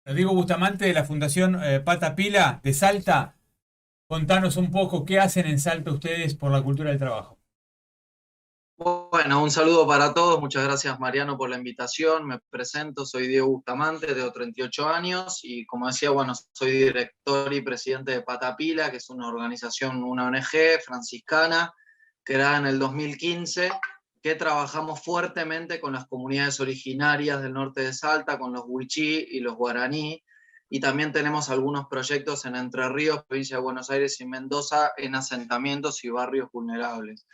Rodrigo Bustamante de la Fundación Pata Pila de Salta. Contanos un poco qué hacen en Salta ustedes por la cultura del trabajo. Bueno, un saludo para todos. Muchas gracias, Mariano, por la invitación. Me presento, soy Diego Bustamante, tengo 38 años y como decía, bueno, soy director y presidente de Patapila, que es una organización, una ONG franciscana, creada en el 2015, que trabajamos fuertemente con las comunidades originarias del norte de Salta, con los Wichí y los Guaraní, y también tenemos algunos proyectos en Entre Ríos, provincia de Buenos Aires y Mendoza, en asentamientos y barrios vulnerables.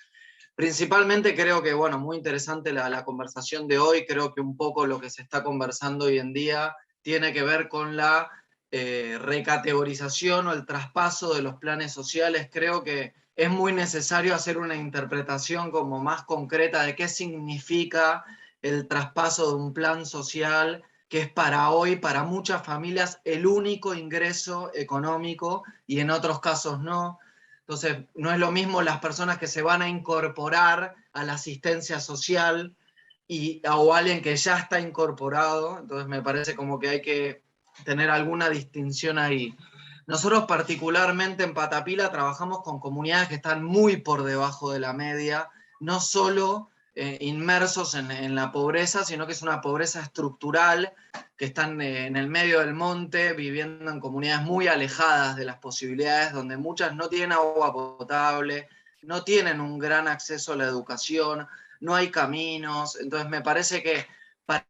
Principalmente creo que, bueno, muy interesante la conversación de hoy. Creo que un poco lo que se está conversando hoy en día tiene que ver con la recategorización o el traspaso de los planes sociales. Creo que es muy necesario hacer una interpretación como más concreta de qué significa el traspaso de un plan social que es para hoy, para muchas familias, el único ingreso económico y en otros casos no. Entonces, no es lo mismo las personas que se van a incorporar a la asistencia social o alguien que ya está incorporado. Entonces, me parece como que hay que tener alguna distinción ahí. Nosotros particularmente en Patapila trabajamos con comunidades que están muy por debajo de la media, no solo inmersos en la pobreza, sino que es una pobreza estructural, que están en el medio del monte, viviendo en comunidades muy alejadas de las posibilidades, donde muchas no tienen agua potable, no tienen un gran acceso a la educación, no hay caminos. Entonces me parece que para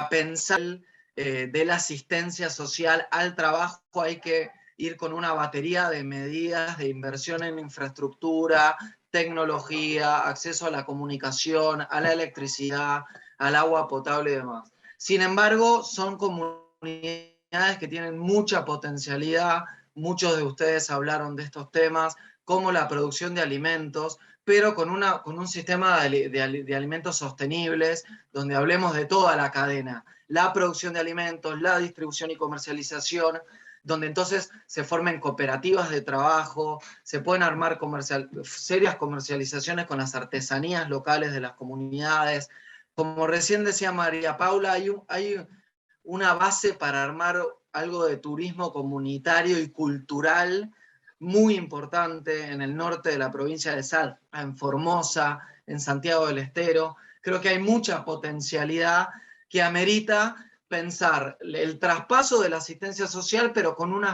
pensar de la asistencia social al trabajo hay que ir con una batería de medidas de inversión en infraestructura, tecnología, acceso a la comunicación, a la electricidad, al agua potable y demás. Sin embargo, son comunidades que tienen mucha potencialidad. Muchos de ustedes hablaron de estos temas, como la producción de alimentos, pero con un sistema de alimentos sostenibles, donde hablemos de toda la cadena, la producción de alimentos, la distribución y comercialización, donde entonces se formen cooperativas de trabajo, se pueden armar serias comercializaciones con las artesanías locales de las comunidades. Como recién decía María Paula, hay una base para armar algo de turismo comunitario y cultural muy importante en el norte de la provincia de Salta, en Formosa, en Santiago del Estero. Creo que hay mucha potencialidad que amerita pensar el traspaso de la asistencia social, pero con un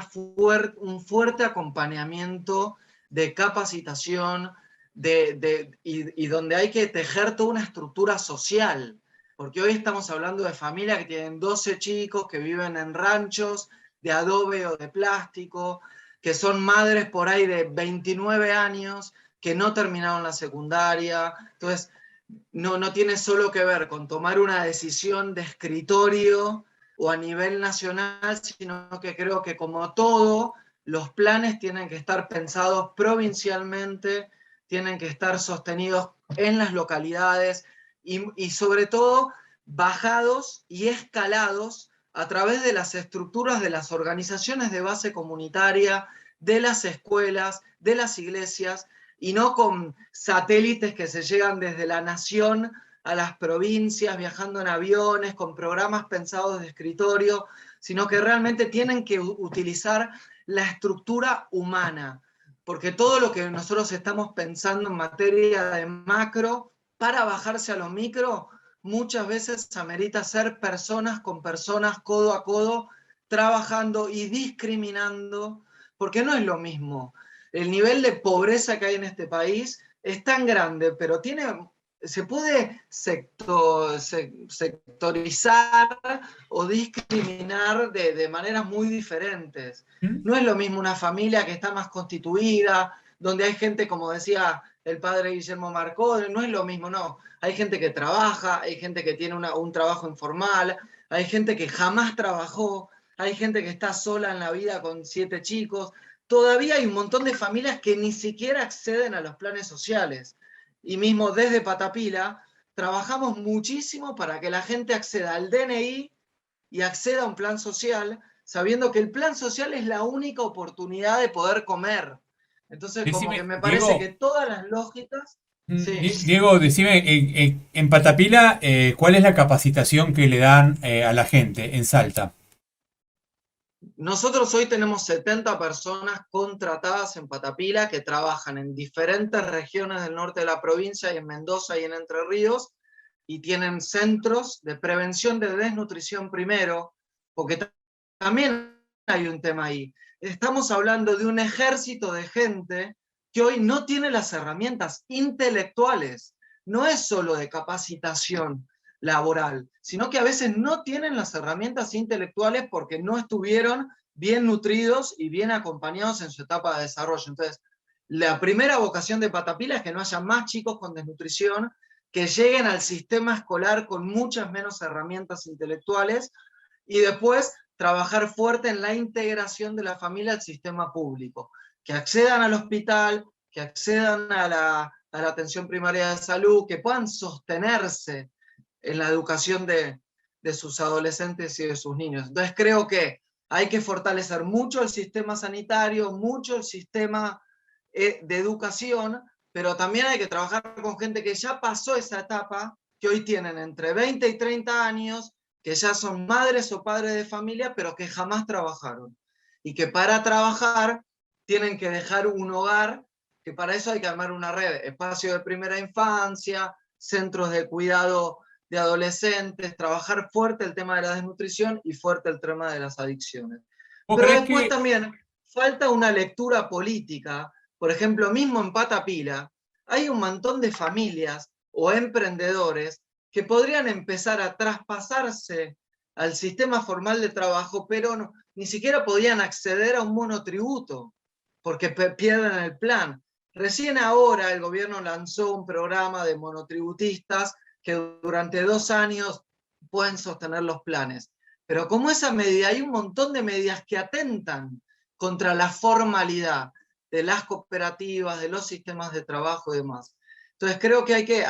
fuerte acompañamiento de capacitación y donde hay que tejer toda una estructura social, porque hoy estamos hablando de familias que tienen 12 chicos, que viven en ranchos de adobe o de plástico, que son madres por ahí de 29 años, que no terminaron la secundaria. Entonces, no tiene solo que ver con tomar una decisión de escritorio o a nivel nacional, sino que creo que como todo, los planes tienen que estar pensados provincialmente, tienen que estar sostenidos en las localidades y sobre todo bajados y escalados a través de las estructuras de las organizaciones de base comunitaria, de las escuelas, de las iglesias, y no con satélites que se llegan desde la nación a las provincias, viajando en aviones, con programas pensados de escritorio, sino que realmente tienen que utilizar la estructura humana, porque todo lo que nosotros estamos pensando en materia de macro, para bajarse a lo micro, muchas veces amerita ser personas con personas, codo a codo, trabajando y discriminando, porque no es lo mismo. El nivel de pobreza que hay en este país es tan grande, pero se puede sectorizar o discriminar de maneras muy diferentes. ¿Mm? No es lo mismo una familia que está más constituida, donde hay gente, como decía el padre Guillermo Marcó, no es lo mismo, no. Hay gente que trabaja, hay gente que tiene un trabajo informal, hay gente que jamás trabajó, hay gente que está sola en la vida con 7 chicos. Todavía hay un montón de familias que ni siquiera acceden a los planes sociales. Y mismo desde Patapila trabajamos muchísimo para que la gente acceda al DNI y acceda a un plan social, sabiendo que el plan social es la única oportunidad de poder comer. Entonces, como que Decime, me parece que Diego, todas las lógicas... Sí. Diego, decime, en Patapila, ¿cuál es la capacitación que le dan a la gente en Salta? Nosotros hoy tenemos 70 personas contratadas en Patapila que trabajan en diferentes regiones del norte de la provincia y en Mendoza y en Entre Ríos y tienen centros de prevención de desnutrición primero, porque también hay un tema ahí. Estamos hablando de un ejército de gente que hoy no tiene las herramientas intelectuales, no es solo de capacitación laboral, sino que a veces no tienen las herramientas intelectuales porque no estuvieron bien nutridos y bien acompañados en su etapa de desarrollo. Entonces, la primera vocación de Patapila es que no haya más chicos con desnutrición, que lleguen al sistema escolar con muchas menos herramientas intelectuales y después trabajar fuerte en la integración de la familia al sistema público, que accedan al hospital, que accedan a la atención primaria de salud, que puedan sostenerse en la educación de sus adolescentes y de sus niños. Entonces creo que hay que fortalecer mucho el sistema sanitario, mucho el sistema de educación, pero también hay que trabajar con gente que ya pasó esa etapa, que hoy tienen entre 20 y 30 años, que ya son madres o padres de familia, pero que jamás trabajaron. Y que para trabajar tienen que dejar un hogar, que para eso hay que armar una red, espacio de primera infancia, centros de cuidado de adolescentes, trabajar fuerte el tema de la desnutrición y fuerte el tema de las adicciones. ¿Vos Pero creés después que también falta una lectura política. Por ejemplo, mismo en Patapila, hay un montón de familias o emprendedores que podrían empezar a traspasarse al sistema formal de trabajo, pero no, ni siquiera podían acceder a un monotributo, porque pierden el plan. Recién ahora el gobierno lanzó un programa de monotributistas que durante 2 años pueden sostener los planes. Pero como esa medida, hay un montón de medidas que atentan contra la formalidad de las cooperativas, de los sistemas de trabajo y demás. Entonces creo que hay que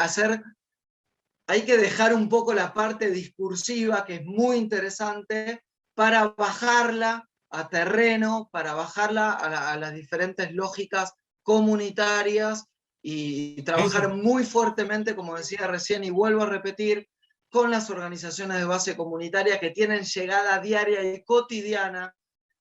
dejar un poco la parte discursiva, que es muy interesante, para bajarla a terreno, para bajarla a las diferentes lógicas comunitarias y trabajar eso? muy fuertemente, como decía recién y vuelvo a repetir, con las organizaciones de base comunitaria que tienen llegada diaria y cotidiana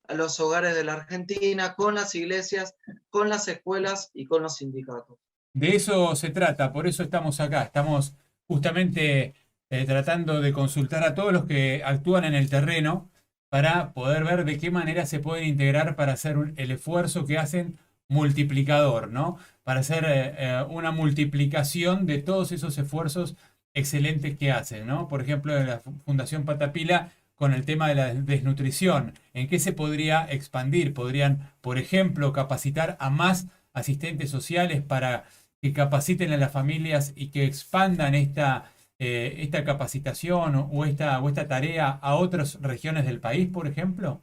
a los hogares de la Argentina, con las iglesias, con las escuelas y con los sindicatos. De eso se trata, por eso estamos acá. Estamos justamente tratando de consultar a todos los que actúan en el terreno para poder ver de qué manera se pueden integrar para hacer el esfuerzo que hacen multiplicador, ¿no? Para hacer una multiplicación de todos esos esfuerzos excelentes que hacen, ¿no? Por ejemplo, en la Fundación Patapila con el tema de la desnutrición. ¿En qué se podría expandir? Podrían, por ejemplo, capacitar a más asistentes sociales para que capaciten a las familias y que expandan esta capacitación o esta tarea a otras regiones del país, por ejemplo?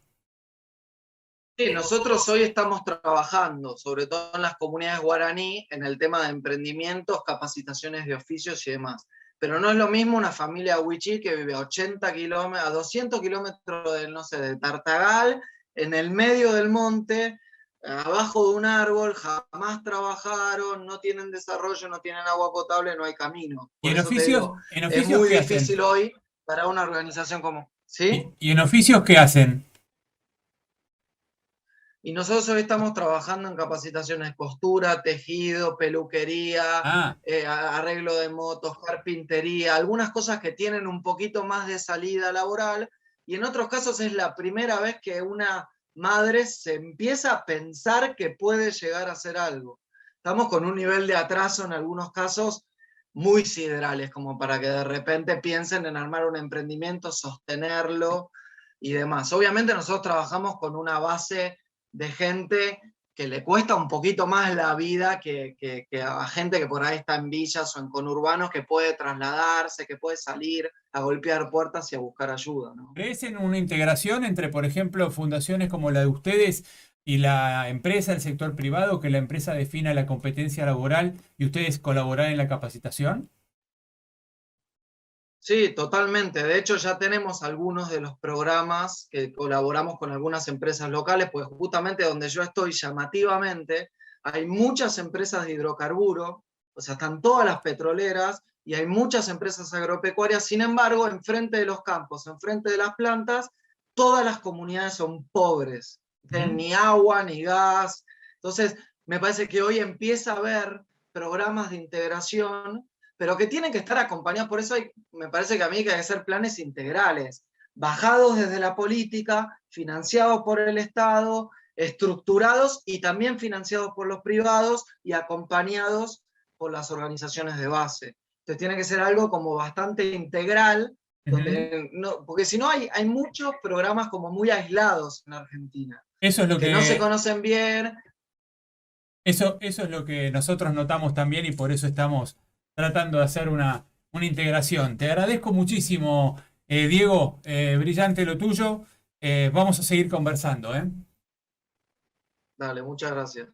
Sí, nosotros hoy estamos trabajando, sobre todo en las comunidades guaraní, en el tema de emprendimientos, capacitaciones de oficios y demás. Pero no es lo mismo una familia huichí que vive a 80 kilómetros, a 200 kilómetros de, no sé, de Tartagal, en el medio del monte, abajo de un árbol, jamás trabajaron, no tienen desarrollo, no tienen agua potable, no hay camino. ¿Y Por eso te digo, en es oficios muy qué hacen? difícil hoy para una organización como, ¿sí? Y en oficios qué hacen? Y nosotros hoy estamos trabajando en capacitaciones costura, tejido, peluquería, Ah, arreglo de motos, carpintería, algunas cosas que tienen un poquito más de salida laboral, y en otros casos es la primera vez que una madre se empieza a pensar que puede llegar a hacer algo. Estamos con un nivel de atraso en algunos casos muy siderales, como para que de repente piensen en armar un emprendimiento, sostenerlo y demás. Obviamente nosotros trabajamos con una base de gente que le cuesta un poquito más la vida que a gente que por ahí está en villas o en conurbanos, que puede trasladarse, que puede salir a golpear puertas y a buscar ayuda, ¿no? ¿crees en una integración entre, por ejemplo, fundaciones como la de ustedes y la empresa, el sector privado, que la empresa defina la competencia laboral y ustedes colaborar en la capacitación? Sí, totalmente. De hecho, ya tenemos algunos de los programas que colaboramos con algunas empresas locales, pues justamente donde yo estoy llamativamente, hay muchas empresas de hidrocarburos o sea, están todas las petroleras y hay muchas empresas agropecuarias. Sin embargo, enfrente de los campos, enfrente de las plantas, todas las comunidades son pobres, no tienen ni agua ni gas. Entonces, me parece que hoy empieza a haber programas de integración, pero que tienen que estar acompañados. Por eso me parece que a mí que hay que hacer planes integrales, bajados desde la política, financiados por el Estado, estructurados y también financiados por los privados y acompañados por las organizaciones de base. Entonces tiene que ser algo como bastante integral, donde no, porque si no hay muchos programas como muy aislados en Argentina, Eso es lo que no se que, conocen bien. eso es lo que nosotros notamos también y por eso estamos tratando de hacer una integración. Te agradezco muchísimo, Diego, brillante lo tuyo. Vamos a seguir conversando, ¿eh? Dale, muchas gracias.